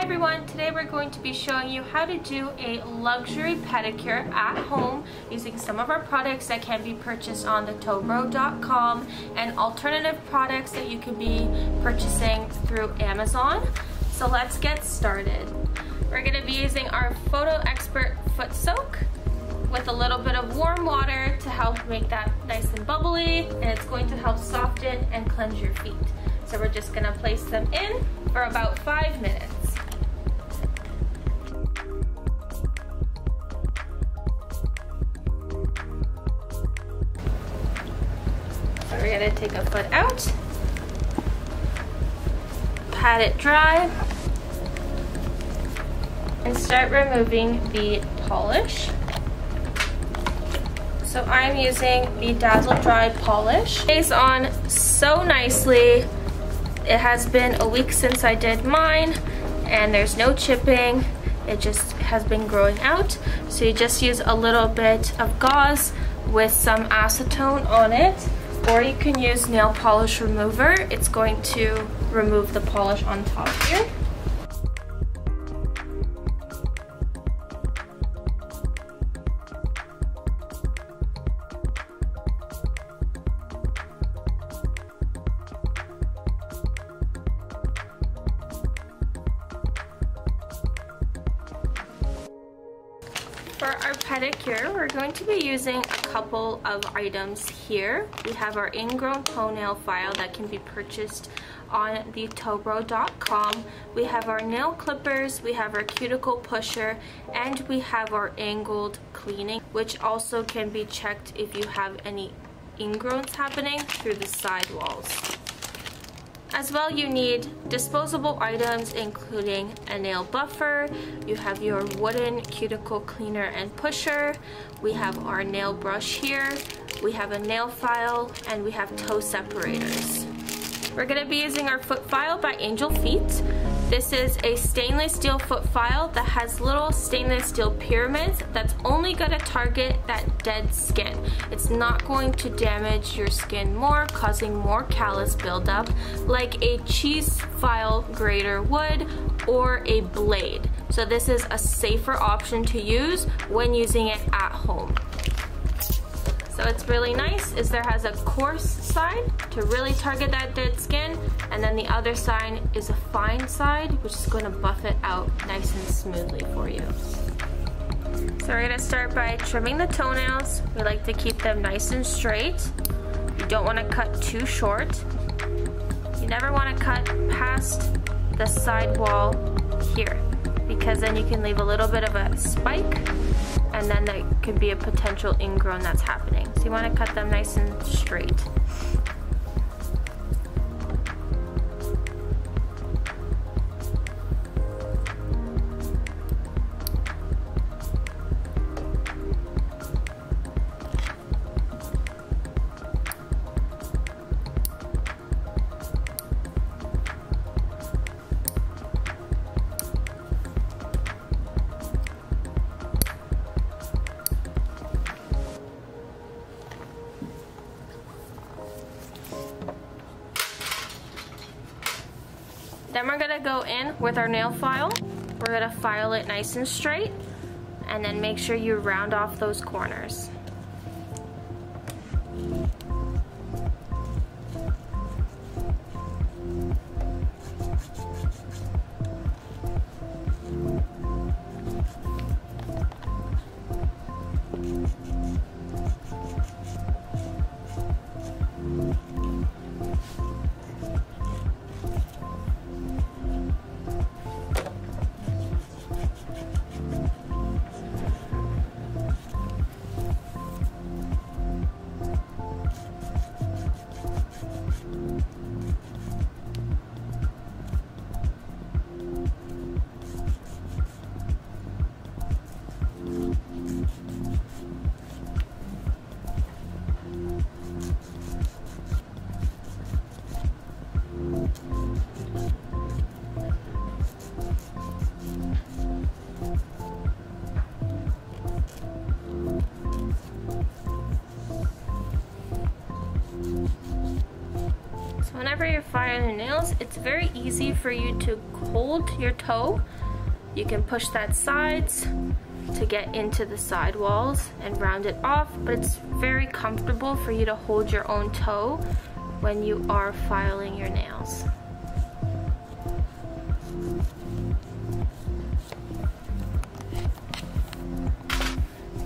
everyone, today we're going to be showing you how to do a luxury pedicure at home using some of our products that can be purchased on the TOEBRO.com and alternative products that you can be purchasing through Amazon. So let's get started. We're going to be using our Photo Expert Foot Soak with a little bit of warm water to help make that nice and bubbly, and it's going to help soften and cleanse your feet. So we're just going to place them in for about 5 minutes. So we're going to take a foot out, pat it dry, and start removing the polish. So I'm using the Dazzle Dry polish. It stays on so nicely. It has been a week since I did mine and there's no chipping. It just has been growing out. So you just use a little bit of gauze with some acetone on it, or you can use nail polish remover. It's going to remove the polish on top here. For our pedicure, we're going to be using a couple of items here. We have our Ingrown toenail file that can be purchased on the TOEBRO.com. We have our nail clippers, we have our cuticle pusher, and we have our angled cleaning, which also can be checked if you have any ingrowns happening through the side walls. As well, you need disposable items including a nail buffer, you have your wooden cuticle cleaner and pusher, we have our nail brush here, we have a nail file, and we have toe separators. We're going to be using our foot file by Angel Feet. This is a stainless steel foot file that has little stainless steel pyramids that's only going to target that dead skin. It's not going to damage your skin more, causing more callus buildup like a cheese file grater would or a blade. So this is a safer option to use when using it at home. So it's really nice is there has a coarse side to really target that dead skin, and then the other side is a fine side which is going to buff it out nice and smoothly for you. So we're going to start by trimming the toenails. We like to keep them nice and straight. You don't want to cut too short. You never want to cut past the side wall here, because then you can leave a little bit of a spike, and then there could be a potential ingrown that's happening. So you want to cut them nice and straight. Then we're gonna go in with our nail file. We're gonna file it nice and straight, and then make sure you round off those corners. So whenever you're filing your nails, it's very easy for you to hold your toe. You can push that sides to get into the side walls and round it off, but it's very comfortable for you to hold your own toe when you are filing your nails.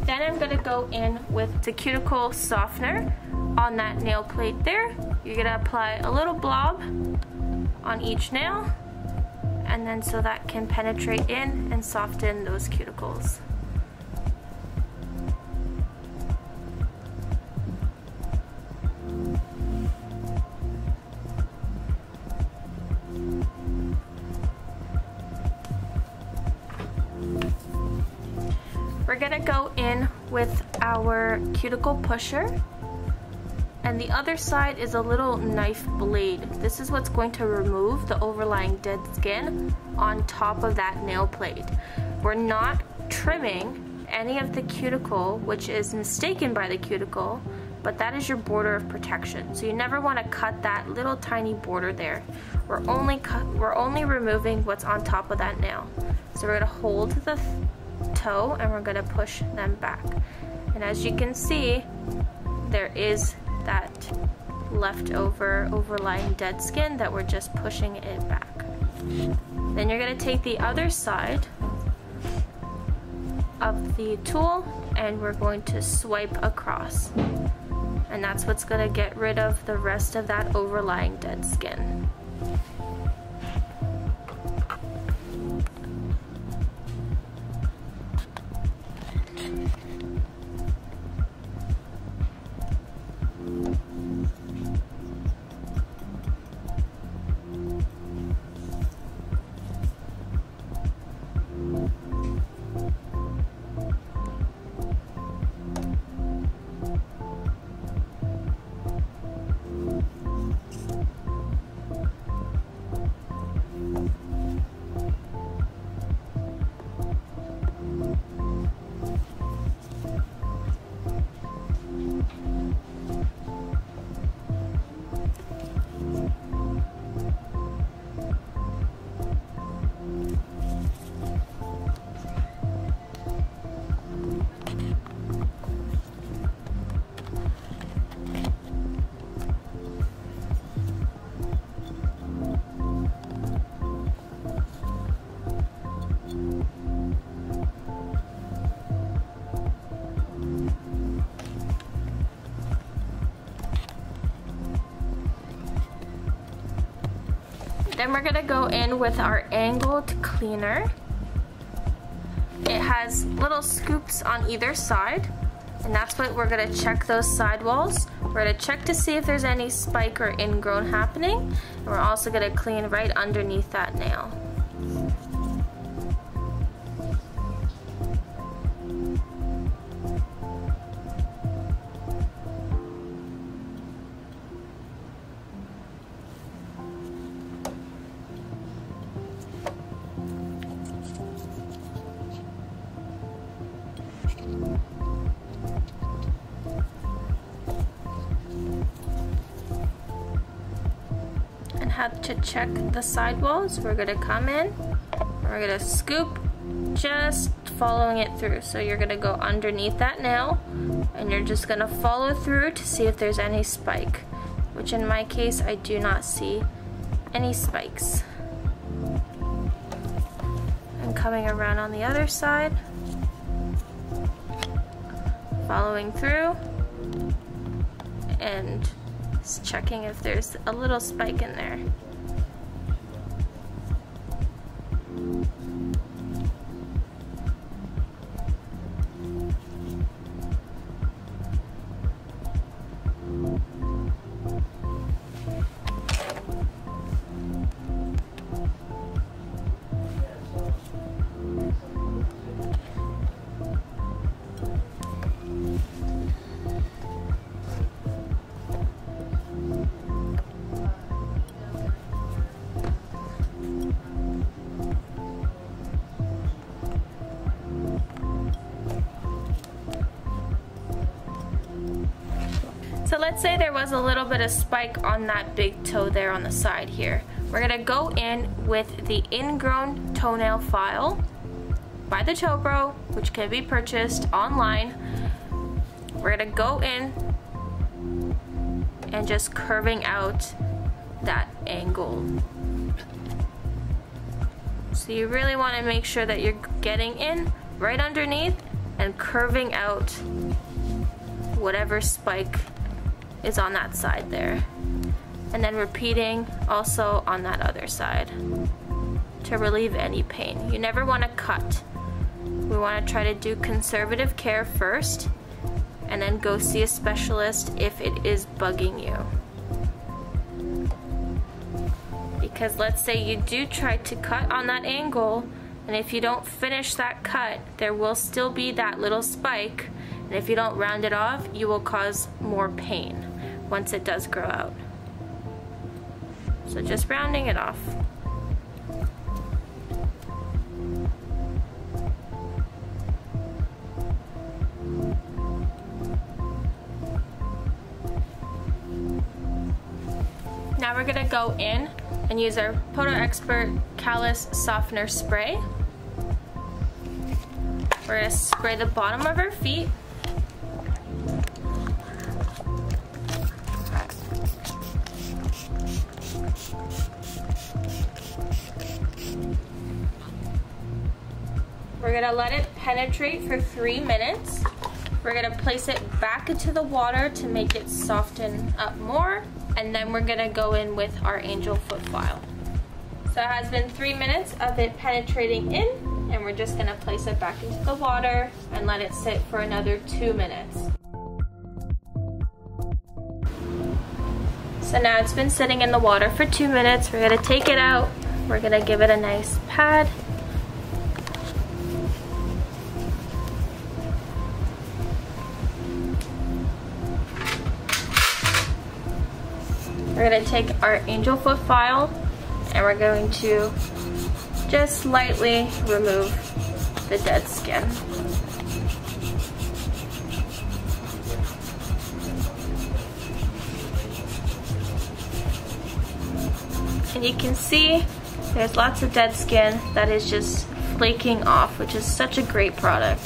Then I'm going to go in with the cuticle softener on that nail plate there. You're going to apply a little blob on each nail, and then so that can penetrate in and soften those cuticles. We're gonna go in with our cuticle pusher, and the other side is a little knife blade. This is what's going to remove the overlying dead skin on top of that nail plate. We're not trimming any of the cuticle, which is mistaken by the cuticle, but that is your border of protection. So you never want to cut that little tiny border there. We're only removing what's on top of that nail. So we're gonna hold the toe and we're gonna push them back. And as you can see, there is that leftover overlying dead skin that we're just pushing it back. Then you're gonna take the other side of the tool and we're going to swipe across. And that's what's gonna get rid of the rest of that overlying dead skin. Then we're gonna go in with our angled cleaner. It has little scoops on either side, and that's what we're gonna check those sidewalls. We're gonna check to see if there's any spike or ingrown happening, and we're also gonna clean right underneath that nail. To check the sidewalls, we're going to come in, we're going to scoop, just following it through. So you're going to go underneath that nail and you're just going to follow through to see if there's any spike, which in my case I do not see any spikes. And coming around on the other side, following through and checking if there's a little spike in there. let's say there was a little bit of spike on that big toe there on the side here. We're gonna go in with the Ingrown toenail file by the TOEBRO, which can be purchased online. We're gonna go in and just curving out that angle. So you really want to make sure that you're getting in right underneath and curving out whatever spike is on that side there. And then repeating also on that other side to relieve any pain. You never want to cut. We want to try to do conservative care first and then go see a specialist if it is bugging you. Because let's say you do try to cut on that angle, and if you don't finish that cut, there will still be that little spike, and if you don't round it off, you will cause more pain once it does grow out. So just rounding it off. Now we're gonna go in and use our Podo Expert Callus Softener Spray. We're gonna spray the bottom of our feet. We're gonna let it penetrate for 3 minutes. We're gonna place it back into the water to make it soften up more, and then we're gonna go in with our angel foot file. So it has been 3 minutes of it penetrating in, and we're just gonna place it back into the water and let it sit for another 2 minutes. So now it's been sitting in the water for 2 minutes. We're gonna take it out. We're gonna give it a nice pad. We're going to take our angel foot file and we're going to just lightly remove the dead skin. And you can see there's lots of dead skin that is just flaking off, which is such a great product.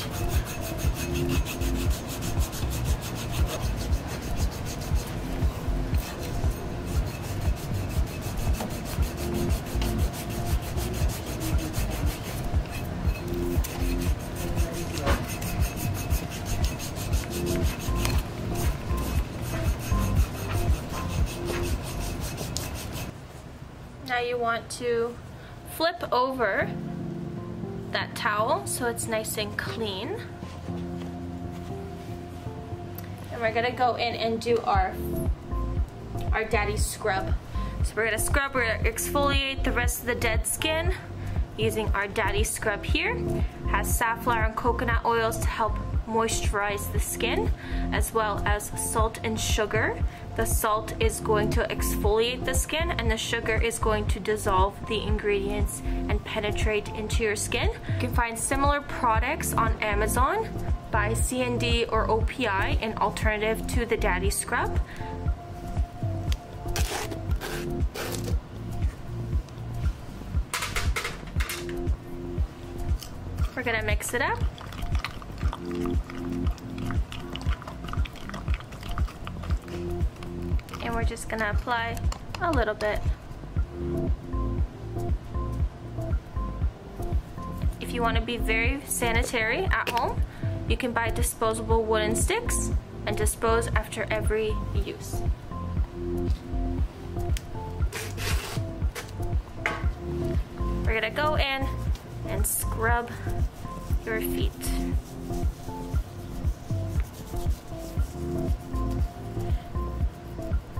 Now you want to flip over that towel so it's nice and clean. And we're gonna go in and do our daddy scrub. So we're gonna exfoliate the rest of the dead skin using our daddy scrub here. It has safflower and coconut oils to help moisturize the skin, as well as salt and sugar. The salt is going to exfoliate the skin and the sugar is going to dissolve the ingredients and penetrate into your skin. You can find similar products on Amazon by C&D or OPI, an alternative to the daddy scrub. We're gonna mix it up. And we're just gonna apply a little bit. If you want to be very sanitary at home, you can buy disposable wooden sticks and dispose after every use. We're gonna go in and scrub your feet.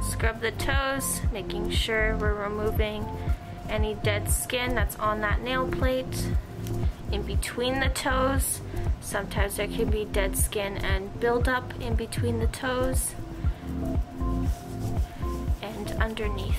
Scrub the toes, making sure we're removing any dead skin that's on that nail plate. In between the toes, sometimes there can be dead skin and buildup in between the toes and underneath.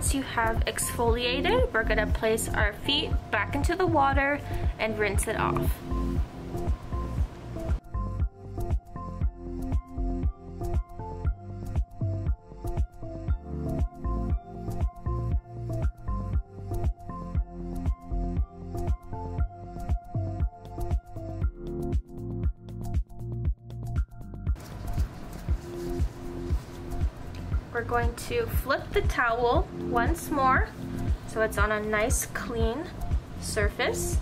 once you have exfoliated, we're gonna place our feet back into the water and rinse it off. We're going to flip the towel once more so it's on a nice clean surface.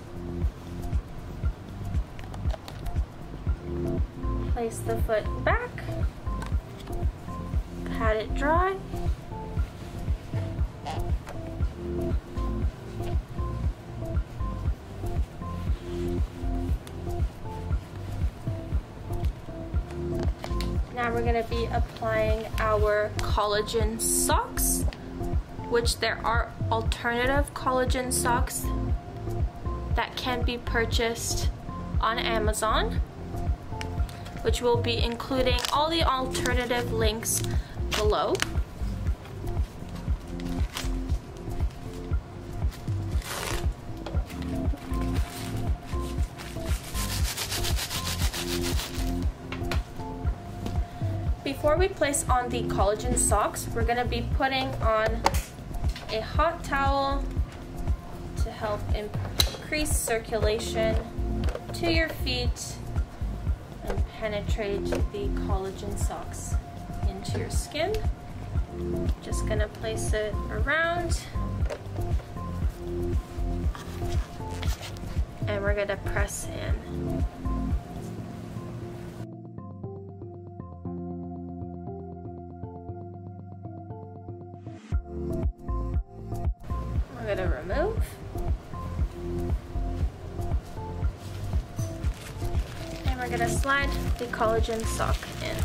Place the foot back, pat it dry. Now we're going to be applying our collagen socks, which there are alternative collagen socks that can be purchased on Amazon, which will be including all the alternative links below. Before we place on the collagen socks, we're going to be putting on a hot towel to help increase circulation to your feet and penetrate the collagen socks into your skin. Just going to place it around, and we're going to press in. We're going to remove. And we're going to slide the collagen sock in.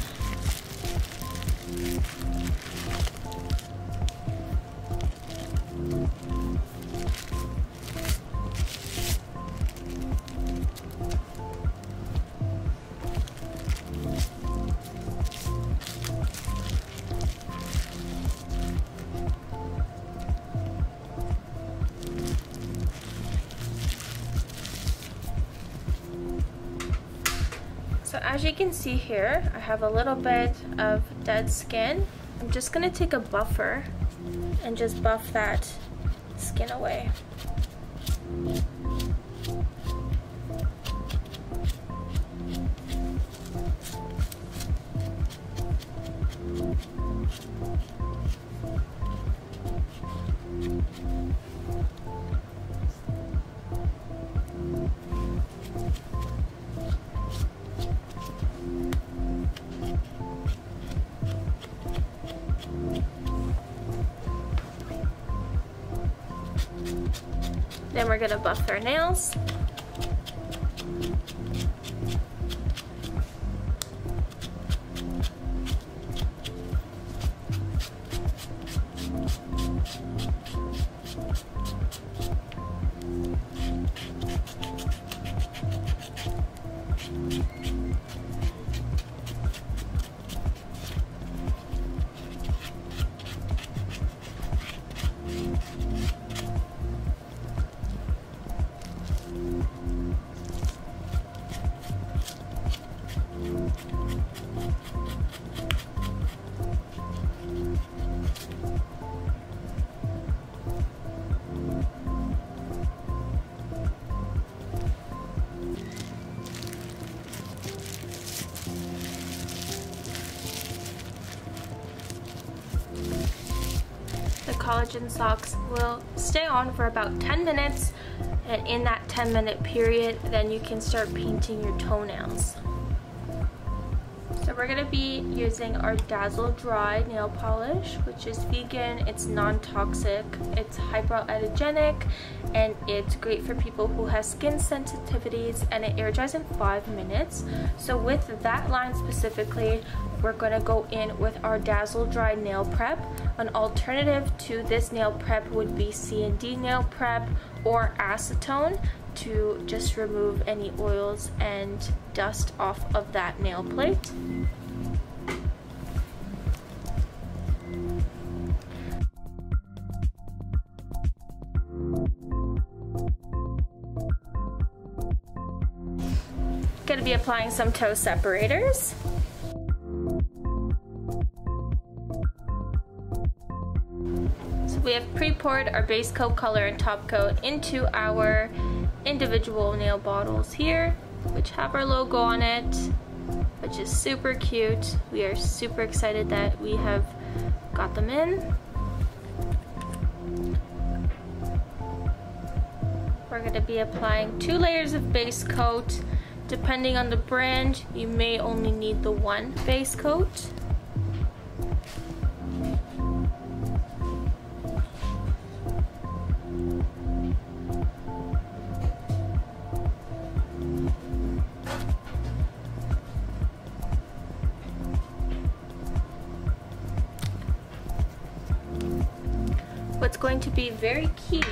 So as you can see here, I have a little bit of dead skin. I'm just gonna take a buffer and just buff that skin away. Then we're gonna buff our nails. Collagen socks will stay on for about 10 minutes, and in that 10-minute period then you can start painting your toenails. So we're going to be using our Dazzle Dry nail polish, which is vegan, it's non-toxic, it's hypoallergenic, and it's great for people who have skin sensitivities, and it air dries in 5 minutes. So with that line specifically, we're going to go in with our Dazzle Dry nail prep. An alternative to this nail prep would be C&D nail prep or acetone to just remove any oils and dust off of that nail plate. Gonna be applying some toe separators. So we have pre-poured our base coat color and top coat into our individual nail bottles here, which have our logo on it, which is super cute. We are super excited that we have got them in. We're going to be applying 2 layers of base coat. Depending on the brand, you may only need the 1 base coat. What's going to be very key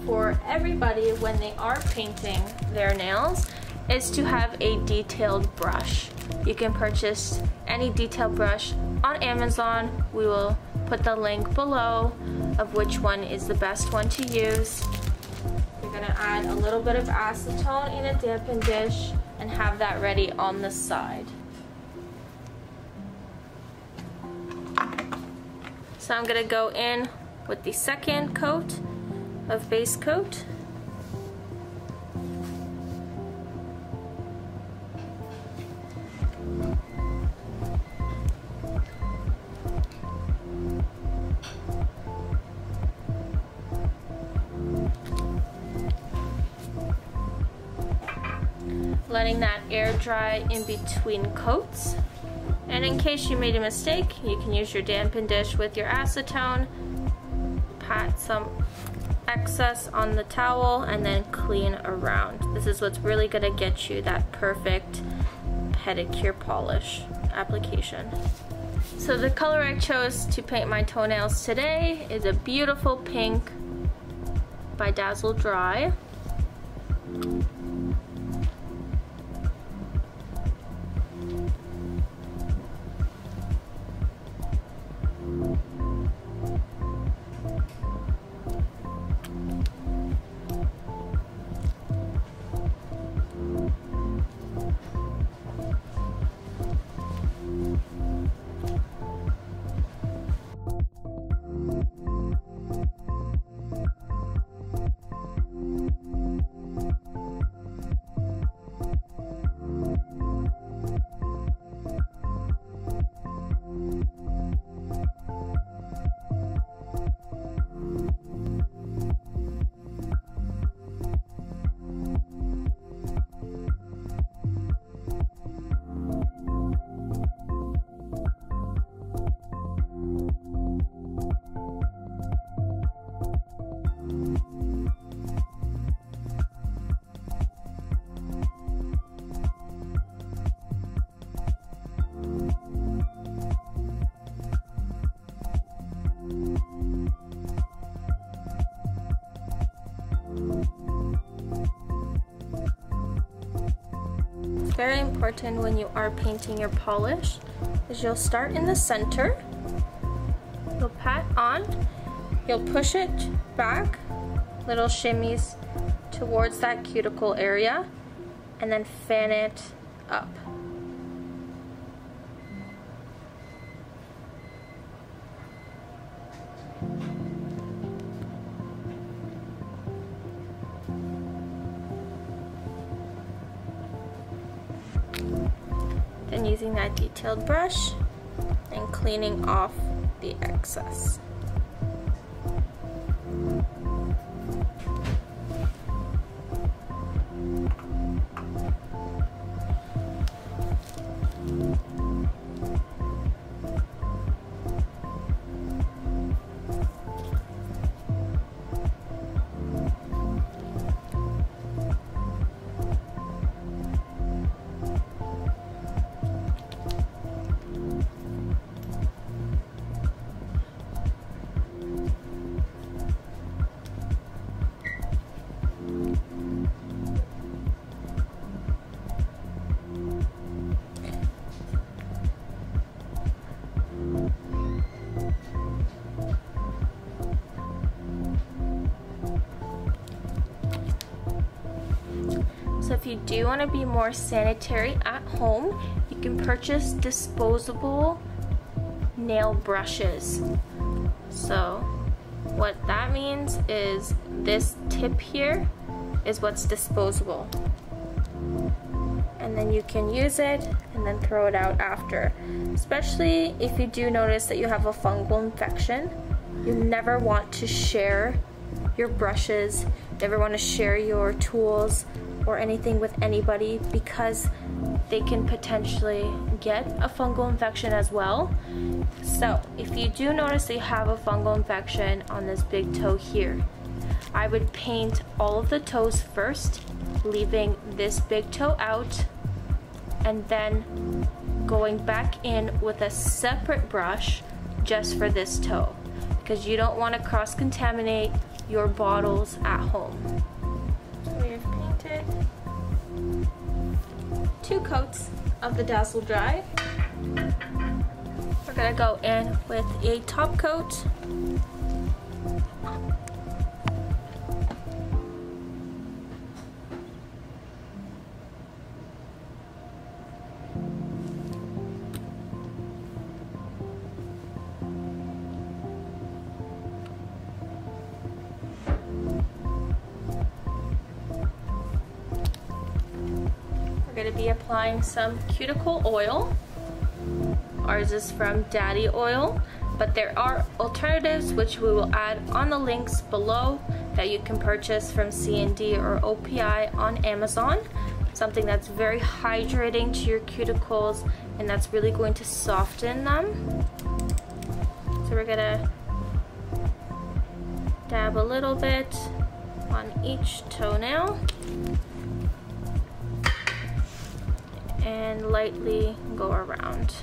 for everybody when they are painting their nails is to have a detailed brush. You can purchase any detailed brush on Amazon. We will put the link below of which one is the best one to use. You're gonna add a little bit of acetone in a dampen dish and have that ready on the side. So I'm gonna go in with the second coat of base coat. Letting that air dry in between coats. And in case you made a mistake, you can use your dampen dish with your acetone, pat some excess on the towel, and then clean around. This is what's really gonna get you that perfect pedicure polish application. So the color I chose to paint my toenails today is a beautiful pink by Dazzle Dry. Very important when you are painting your polish is you'll start in the center, you'll pat on, you'll push it back, little shimmies towards that cuticle area, and then fan it up. Then using that detailed brush and cleaning off the excess. So if you do want to be more sanitary at home, you can purchase disposable nail brushes. So what that means is this tip here is what's disposable. And then you can use it and then throw it out after. Especially if you do notice that you have a fungal infection, you never want to share your brushes, never want to share your tools or anything with anybody, because they can potentially get a fungal infection as well. So if you do notice that you have a fungal infection on this big toe here, I would paint all of the toes first, leaving this big toe out, and then going back in with a separate brush just for this toe, because you don't want to cross-contaminate your bottles at home. So we've painted 2 coats of the Dazzle Dry. We're gonna go in with a top coat. We're going to be applying some cuticle oil. Ours is from Daddy Oil, but there are alternatives which we will add on the links below that you can purchase from C&D or OPI on Amazon. Something that's very hydrating to your cuticles and that's really going to soften them. So we're going to dab a little bit on each toenail and lightly go around.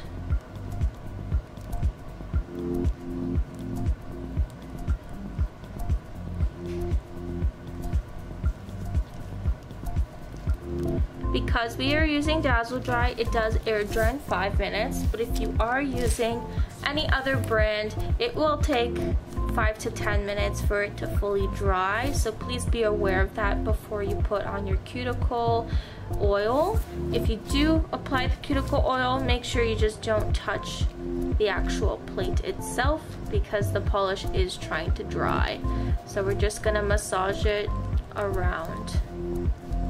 Because we are using Dazzle Dry, it does air dry in 5 minutes, but if you are using any other brand, it will take 5 to 10 minutes for it to fully dry. So please be aware of that before you put on your cuticle oil. If you do apply the cuticle oil, make sure you just don't touch the actual plate itself because the polish is trying to dry. So we're just gonna massage it around,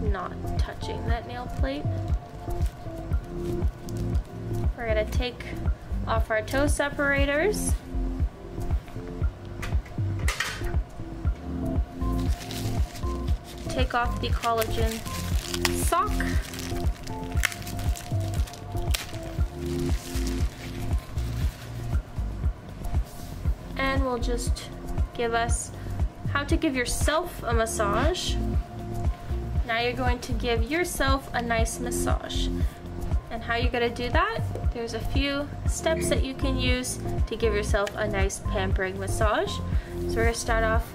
not touching that nail plate. We're gonna take off our toe separators. Take off the collagen sock. And we'll just give us how to give yourself a massage. Now you're going to give yourself a nice massage. And how you're going to do that, there's a few steps that you can use to give yourself a nice pampering massage. So we're going to start off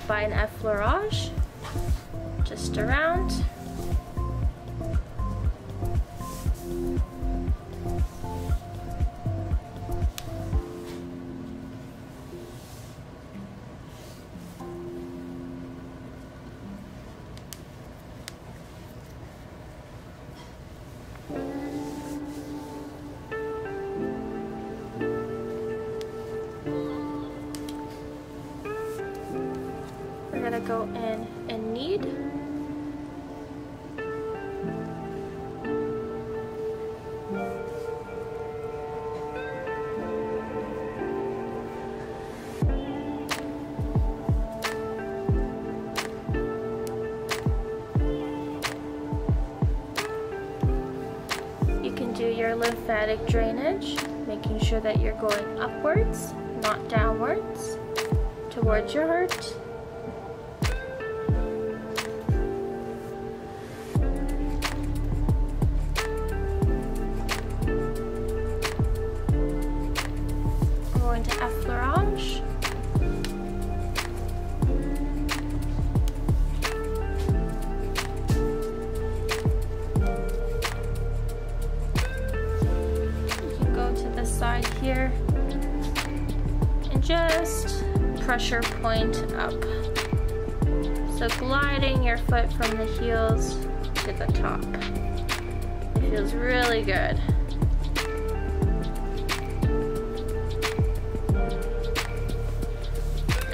by an effleurage, just around. We're gonna go in and knead. You can do your lymphatic drainage, making sure that you're going upwards, not downwards, towards your heart. To effleurage. You can go to the side here and just pressure point up. So gliding your foot from the heels to to the top. It feels really good.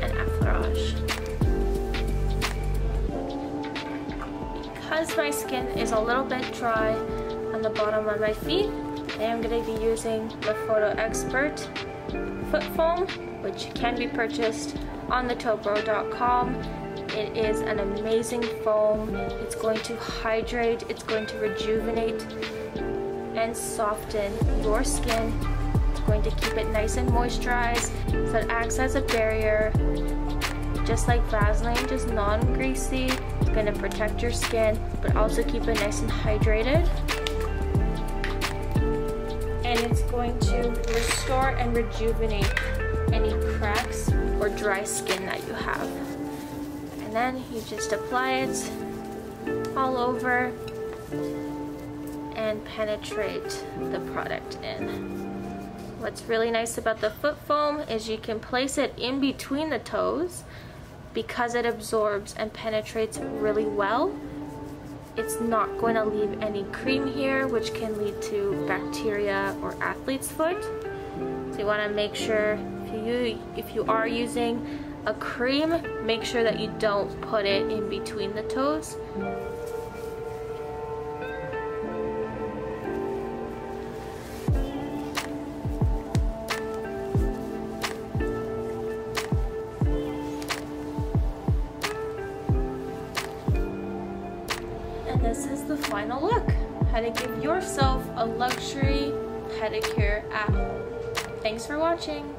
And effleurage. Because my skin is a little bit dry on the bottom of my feet, I am going to be using the Photo Expert foot foam, which can be purchased on the TOEBRO.com. It is an amazing foam. It's going to hydrate, it's going to rejuvenate and soften your skin. It's going to keep it nice and moisturized, so it acts as a barrier, just like Vaseline, just non-greasy. It's going to protect your skin, but also keep it nice and hydrated. And it's going to restore and rejuvenate any cracks or dry skin that you have. And then you just apply it all over and penetrate the product in. What's really nice about the foot foam is you can place it in between the toes because it absorbs and penetrates really well. It's not going to leave any cream here, which can lead to bacteria or athlete's foot. So you want to make sure if you are using a cream, make sure that you don't put it in between the toes. And this is the final look. How to give yourself a luxury pedicure at home. Thanks for watching.